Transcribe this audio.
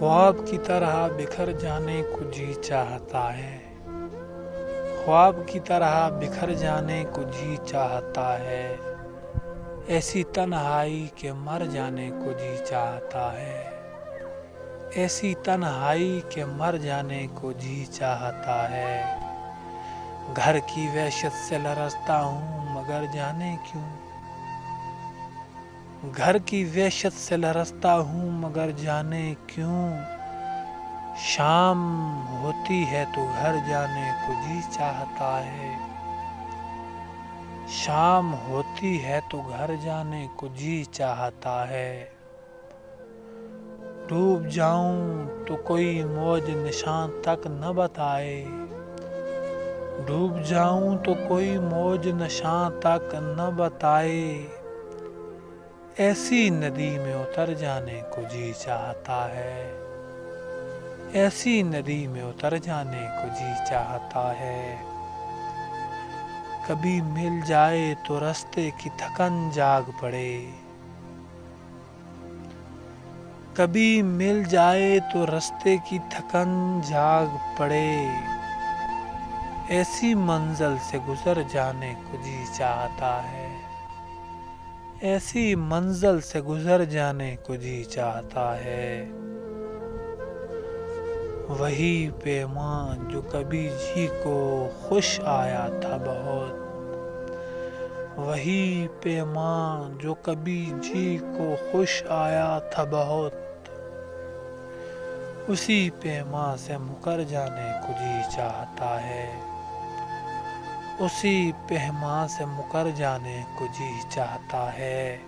ख्वाब की तरह बिखर जाने को जी चाहता है, ख्वाब की तरह बिखर जाने को जी चाहता है, ऐसी तन्हाई के मर जाने को जी चाहता है, ऐसी तन्हाई के मर जाने को जी चाहता है। घर की वहशत से लरसता हूँ मगर जाने क्यों, घर की वहशत से लरसता हूँ मगर जाने क्यों, शाम होती है तो घर जाने को जी चाहता है, शाम होती है तो घर जाने को जी चाहता है। डूब जाऊं तो कोई मौज निशान तक न बताए, डूब जाऊं तो कोई मौज निशान तक न बताए, ऐसी नदी में उतर जाने को जी चाहता है, ऐसी नदी में उतर जाने को जी चाहता है। कभी मिल जाए तो रास्ते की थकन जाग पड़े, कभी मिल जाए तो रास्ते की थकन जाग पड़े, ऐसी मंजिल से गुजर जाने को जी चाहता है, ऐसी मंजिल से गुजर जाने को जी चाहता है। वही पैमां जो कभी जी को खुश आया था बहुत, वही पैमां जो कभी जी को खुश आया था बहुत, उसी पैमां से मुकर जाने को जी चाहता है, उसी पैमां से मुकर जाने को जी चाहता है।